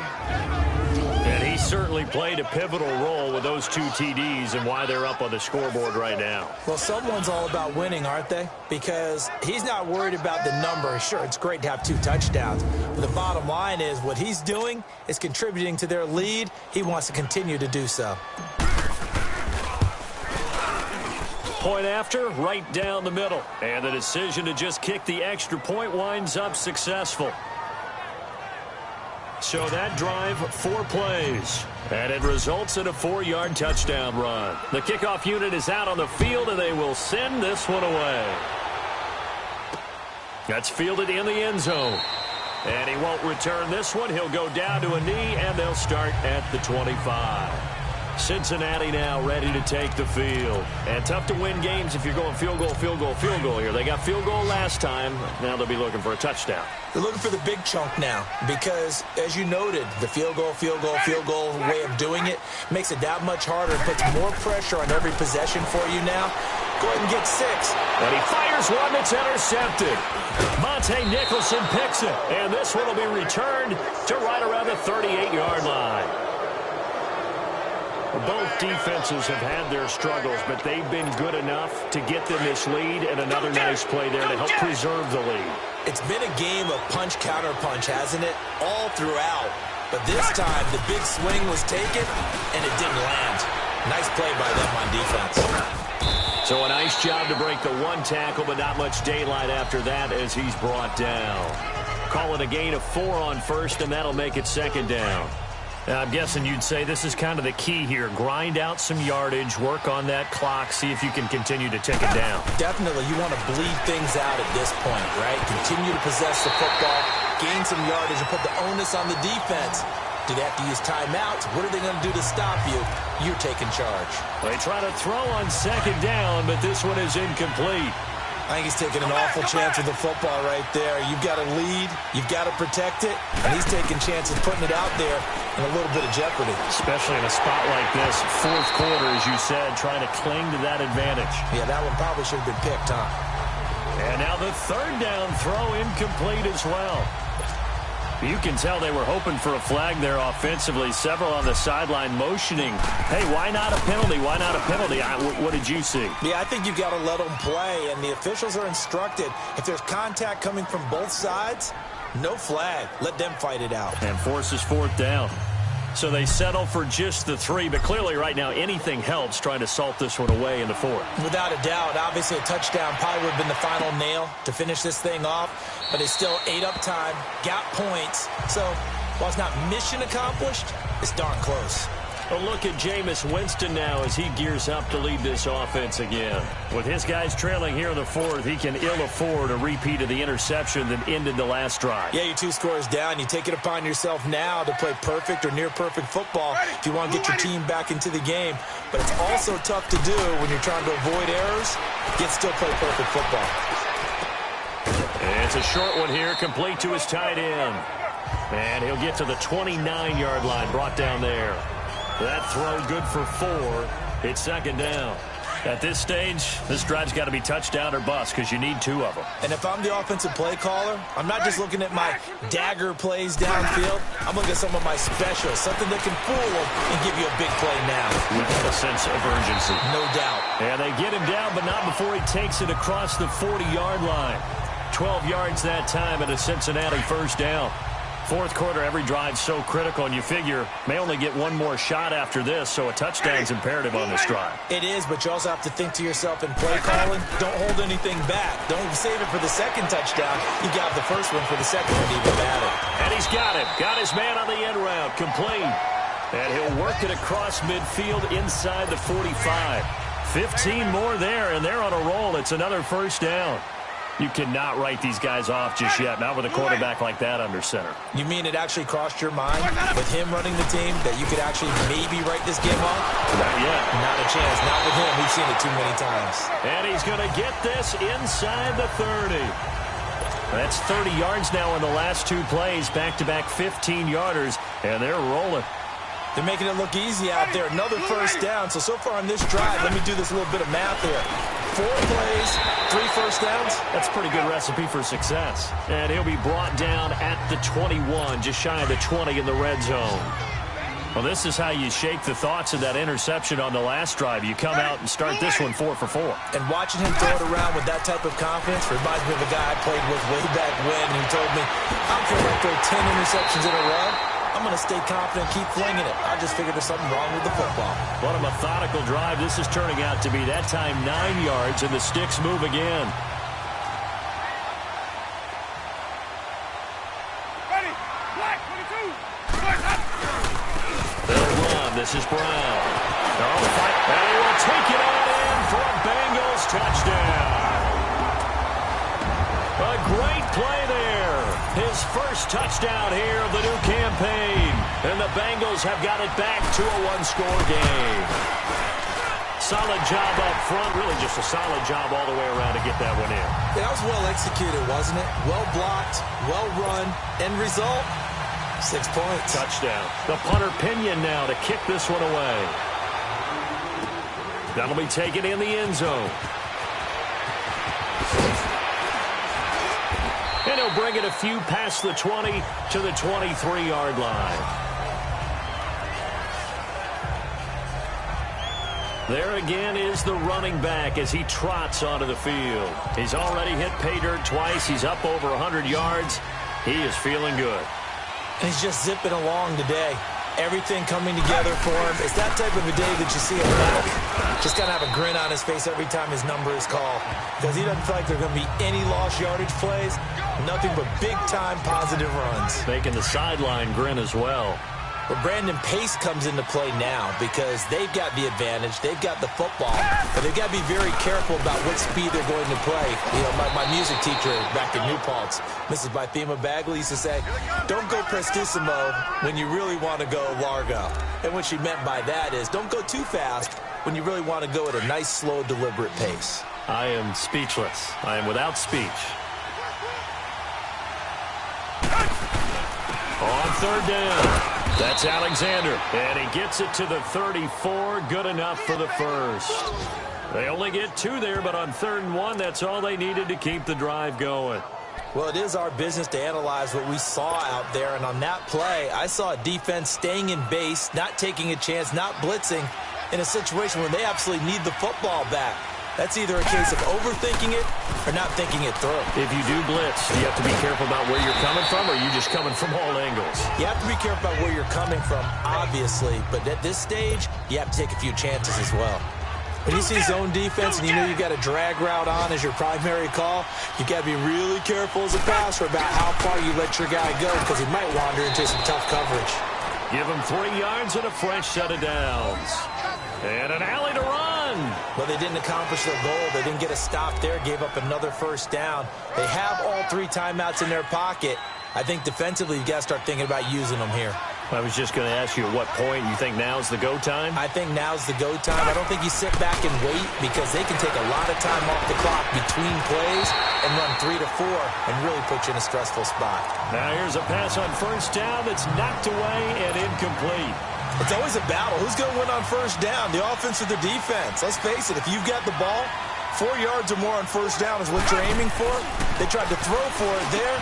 And he certainly played a pivotal role with those 2 TDs and why they're up on the scoreboard right now. Well, someone's all about winning, aren't they? Because he's not worried about the number. Sure, it's great to have 2 touchdowns. But the bottom line is what he's doing is contributing to their lead. He wants to continue to do so. Point after, right down the middle. And the decision to just kick the extra point winds up successful. So that drive, 4 plays, and it results in a 4-yard touchdown run. The kickoff unit is out on the field, and they will send this one away. That's fielded in the end zone. And he won't return this one. He'll go down to a knee, and they'll start at the 25. Cincinnati now ready to take the field. And tough to win games if you're going field goal, field goal, field goal here. They got field goal last time. Now they'll be looking for a touchdown. They're looking for the big chunk now because, as you noted, the field goal way of doing it makes it that much harder. It puts more pressure on every possession for you now. Go ahead and get 6. And he fires one that's intercepted. Monte Nicholson picks it. And this one will be returned to right around the 38-yard line. Both defenses have had their struggles, but they've been good enough to get them this lead, and another nice play there to help preserve the lead. It's been a game of punch-counter-punch, hasn't it? All throughout. But this time, the big swing was taken, and it didn't land. Nice play by them on defense. So a nice job to break the 1 tackle, but not much daylight after that as he's brought down. Call it a gain of 4 on 1st, and that'll make it 2nd down. Now, I'm guessing you'd say this is kind of the key here. Grind out some yardage, work on that clock, see if you can continue to tick it down. Definitely, you want to bleed things out at this point, right? Continue to possess the football, gain some yardage, and put the onus on the defense. Do they have to use timeouts? What are they going to do to stop you? You're taking charge. They try to throw on 2nd down, but this one is incomplete. I think he's taking an awful chance with the football right there. You've got to lead. You've got to protect it. And he's taking chances putting it out there in a little bit of jeopardy. Especially in a spot like this, 4th quarter, as you said, trying to cling to that advantage. Yeah, that one probably should have been picked, huh? And now the 3rd down throw incomplete as well. You can tell they were hoping for a flag there offensively. Several on the sideline motioning. Hey, why not a penalty? Why not a penalty? What did you see? Yeah, I think you've got to let them play, and the officials are instructed. If there's contact coming from both sides, no flag. Let them fight it out. And forces 4th down. So they settle for just the 3, but clearly right now anything helps trying to salt this one away in the 4th. Without a doubt, obviously a touchdown probably would have been the final nail to finish this thing off, but they still ate up time, got points. So while it's not mission accomplished, it's darn close. A look at Jameis Winston now as he gears up to lead this offense again. With his guys trailing here in the 4th, he can ill afford a repeat of the interception that ended the last drive. Yeah, you're 2 scores down. You take it upon yourself now to play perfect or near-perfect football if you want to get your team back into the game. But it's also tough to do when you're trying to avoid errors, yet still play perfect football. And It's a short one here, complete to his tight end. And he'll get to the 29-yard line, brought down there. That throw good for 4. It's second down. At this stage, this drive's got to be touchdown or bust because you need 2 of them. And if I'm the offensive play caller, I'm not just looking at my dagger plays downfield. I'm looking at some of my specials, something that can fool them and give you a big play now. With a sense of urgency. No doubt. And they get him down, but not before he takes it across the 40-yard line. 12 yards that time and a Cincinnati first down. Fourth quarter, every drive's so critical, and you figure may only get one more shot after this, so a touchdown's imperative on this drive. It is, but you also have to think to yourself in play calling, don't hold anything back. Don't save it for the second touchdown. You got the first one for the second one, even better. And he's got him. Got his man on the end route, complete. And he'll work it across midfield inside the 45. 15 more there, and they're on a roll. It's another first down. You cannot write these guys off just yet, not with a quarterback like that under center. You mean it actually crossed your mind with him running the team that you could actually maybe write this game off? Not yet. Not a chance. Not with him. We've seen it too many times. And he's going to get this inside the 30. That's 30 yards now in the last 2 plays, back-to-back 15-yarders, and they're rolling. They're making it look easy out there. Another first down. So far on this drive, let me do this little bit of math here. 4 plays, 3 first downs. That's a pretty good recipe for success. And he'll be brought down at the 21, just shy of the 20 in the red zone. Well, this is how you shake the thoughts of that interception on the last drive. You come out and start this one 4 for 4. And watching him throw it around with that type of confidence reminds me of a guy I played with way back when who told me, I don't care if I throw 10 interceptions in a row. I'm going to stay confident, keep flinging it. I just figured there's something wrong with the football. What a methodical drive this is turning out to be. That time 9 yards, and the sticks move again. Ready. Black, 22. They'll run. This is Brown. And he will take it on in for a Bengals touchdown. A great play there. His first touchdown here of the new campaign. And the Bengals have got it back to a 1-score game. Solid job up front. Really just a solid job all the way around to get that one in. That was well executed, wasn't it? Well blocked, well run. End result, 6 points. Touchdown. The punter Pinion now to kick this one away. That'll be taken in the end zone. And he'll bring it a few past the 20 to the 23-yard line. There again is the running back as he trots onto the field. He's already hit pay dirt twice. He's up over 100 yards. He is feeling good. And he's just zipping along today. Everything coming together for him. It's that type of a day that you see him back. Just kind of have a grin on his face every time his number is called. Because he doesn't feel like there are going to be any lost yardage plays. Nothing but big-time positive runs. Making the sideline grin as well. But Brandon, pace comes into play now because they've got the advantage. They've got the football. But they've got to be very careful about what speed they're going to play. You know, my music teacher back in New Paltz, Mrs. Bythema Bagley, used to say, don't go prestissimo when you really want to go largo. And what she meant by that is don't go too fast when you really want to go at a nice, slow, deliberate pace. I am speechless. I am without speech. On third down. That's Alexander, and he gets it to the 34. Good enough for the first. They only get 2 there, but on 3rd and 1, that's all they needed to keep the drive going. Well, it is our business to analyze what we saw out there, and on that play, I saw a defense staying in base, not taking a chance, not blitzing, in a situation where they absolutely need the football back. That's either a case of overthinking it or not thinking it through. If you do blitz, you have to be careful about where you're coming from, or are you just coming from all angles? You have to be careful about where you're coming from, obviously, but at this stage, you have to take a few chances as well. When you see zone defense and you know you've got a drag route on as your primary call, you got to be really careful as a passer about how far you let your guy go because he might wander into some tough coverage. Give him 3 yards and a fresh set of downs. And an alley to run. Well, they didn't accomplish their goal. They didn't get a stop there, gave up another first down. They have all 3 timeouts in their pocket. I think defensively, you've got to start thinking about using them here. I was just going to ask you at what point you think now's the go time? I think now's the go time. I don't think you sit back and wait because they can take a lot of time off the clock between plays and run 3 to 4 and really put you in a stressful spot. Now here's a pass on first down that's knocked away and incomplete. It's always a battle. Who's going to win on first down, the offense or the defense? Let's face it, if you've got the ball, 4 yards or more on first down is what you're aiming for. They tried to throw for it there.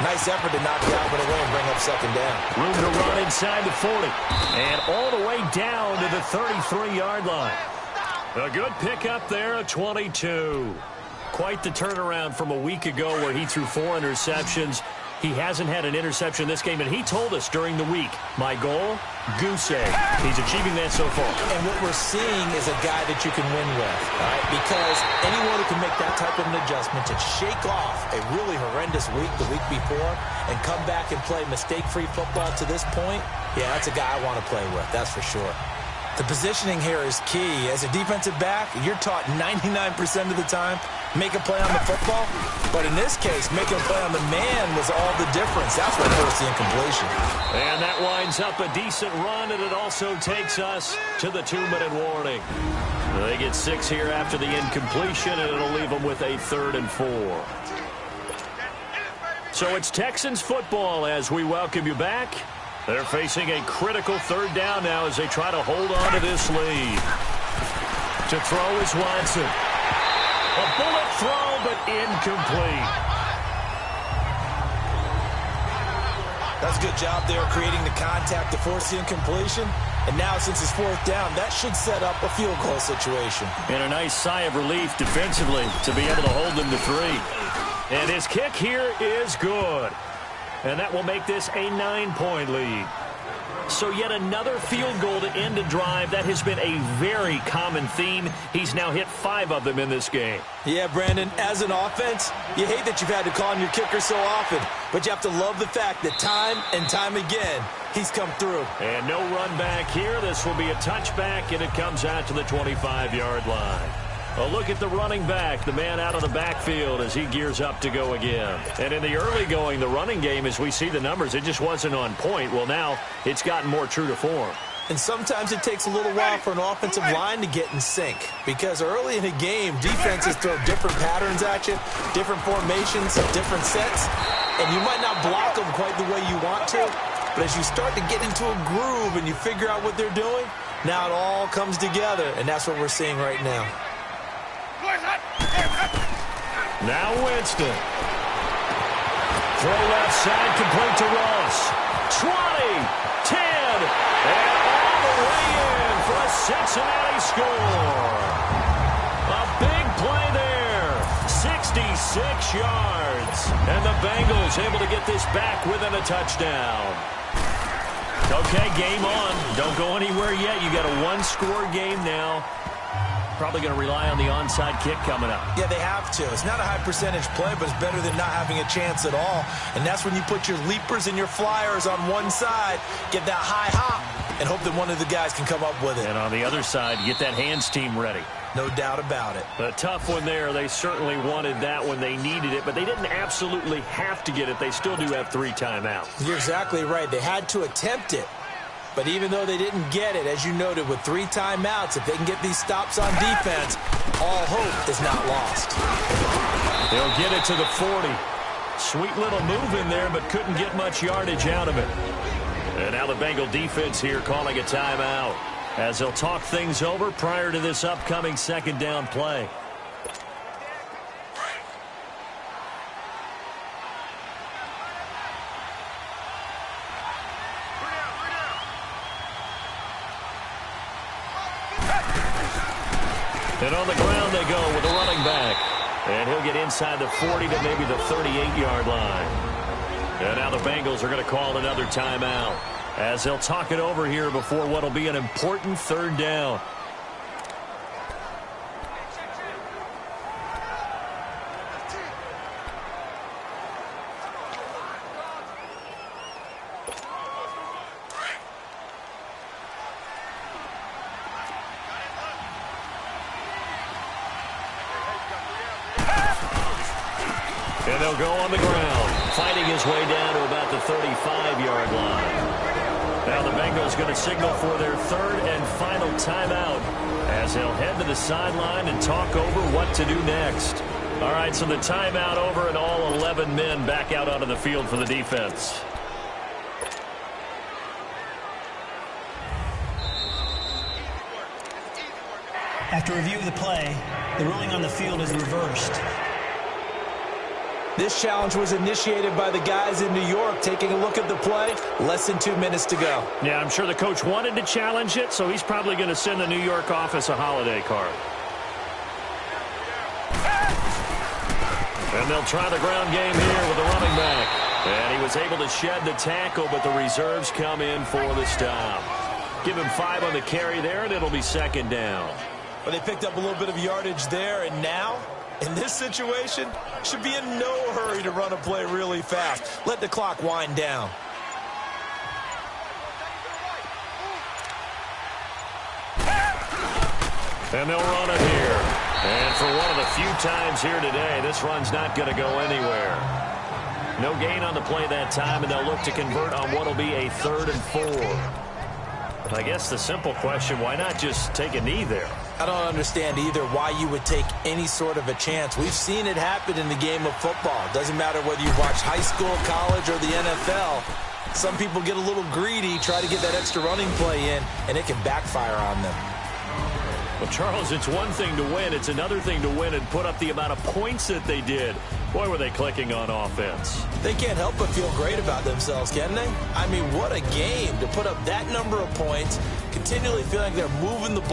Nice effort to knock it out of the way and bring up second down. Room to run inside the 40. And all the way down to the 33-yard line. A good pickup there, a 22. Quite the turnaround from a week ago where he threw 4 interceptions. He hasn't had an interception this game, and he told us during the week, my goal, goose egg. He's achieving that so far. And what we're seeing is a guy that you can win with, all right? Because anyone who can make that type of an adjustment to shake off a really horrendous week the week before and come back and play mistake-free football to this point, yeah, that's a guy I want to play with, that's for sure. The positioning here is key. As a defensive back, you're taught 99% of the time, make a play on the football. But in this case, making a play on the man was all the difference. That's what forced the incompletion. And that winds up a decent run, and it also takes us to the 2-minute warning. They get 6 here after the incompletion, and it'll leave them with a 3rd and 4. So it's Texans football as we welcome you back. They're facing a critical 3rd down now as they try to hold on to this lead. To throw is Watson. A bullet throw, but incomplete. That's a good job there creating the contact to force the incompletion. And now since it's 4th down, that should set up a field goal situation. And a nice sigh of relief defensively to be able to hold them to 3. And his kick here is good. And that will make this a 9-point lead. So yet another field goal to end a drive. That has been a very common theme. He's now hit 5 of them in this game. Yeah, Brandon, as an offense, you hate that you've had to call on your kicker so often. But you have to love the fact that time and time again, he's come through. And no run back here. This will be a touchback, and it comes out to the 25-yard line. A look at the running back, the man out of the backfield as he gears up to go again. And in the early going, the running game, as we see the numbers, it just wasn't on point. Well, now it's gotten more true to form. And sometimes it takes a little while for an offensive line to get in sync. Because early in a game, defenses throw different patterns at you, different formations, different sets. And you might not block them quite the way you want to. But as you start to get into a groove and you figure out what they're doing, now it all comes together. And that's what we're seeing right now. Now Winston. Throw left side, complete to Ross. 20, 10, and all the way in for a Cincinnati score. A big play there. 66 yards. And the Bengals able to get this back within a touchdown. Okay, game on. Don't go anywhere yet. You got a 1-score game now. Probably going to rely on the onside kick coming up. Yeah, they have to. It's not a high percentage play, but it's better than not having a chance at all. And that's when you put your leapers and your flyers on one side, get that high hop, and hope that one of the guys can come up with it. And on the other side, get that hands team ready. No doubt about it. A tough one there. They certainly wanted that when they needed it, but they didn't absolutely have to get it. They still do have 3 timeouts. You're exactly right. They had to attempt it. But even though they didn't get it, as you noted, with 3 timeouts, if they can get these stops on defense, all hope is not lost. They'll get it to the 40. Sweet little move in there, but couldn't get much yardage out of it. And now the Bengal defense here calling a timeout as they'll talk things over prior to this upcoming 2nd down play. And on the ground they go with the running back. And he'll get inside the 40 to maybe the 38-yard line. And now the Bengals are going to call another timeout as they'll talk it over here before what will be an important 3rd down. And they'll go on the ground, fighting his way down to about the 35-yard line. Now the Bengals going to signal for their third and final timeout as they'll head to the sideline and talk over what to do next. All right, so the timeout over and all 11 men back out onto the field for the defense. After review of the play, the ruling on the field is reversed. This challenge was initiated by the guys in New York. Taking a look at the play, less than 2 minutes to go. Yeah, I'm sure the coach wanted to challenge it, so he's probably going to send the New York office a holiday card. And they'll try the ground game here with the running back. And he was able to shed the tackle, but the reserves come in for the stop. Give him 5 on the carry there, and it'll be second down. But they picked up a little bit of yardage there, and now, in this situation, should be in no hurry to run a play really fast. Let the clock wind down. And they'll run it here. And for one of the few times here today, this run's not going to go anywhere. No gain on the play that time, and they'll look to convert on what will be a 3rd and 4. But I guess the simple question, why not just take a knee there? I don't understand either why you would take any sort of a chance. We've seen it happen in the game of football. Doesn't matter whether you watch high school, college, or the NFL. Some people get a little greedy, try to get that extra running play in, and it can backfire on them. Well, Charles, it's one thing to win. It's another thing to win and put up the amount of points that they did. Boy, were they clicking on offense. They can't help but feel great about themselves, can they? I mean, what a game to put up that number of points, continually feeling like they're moving the ball.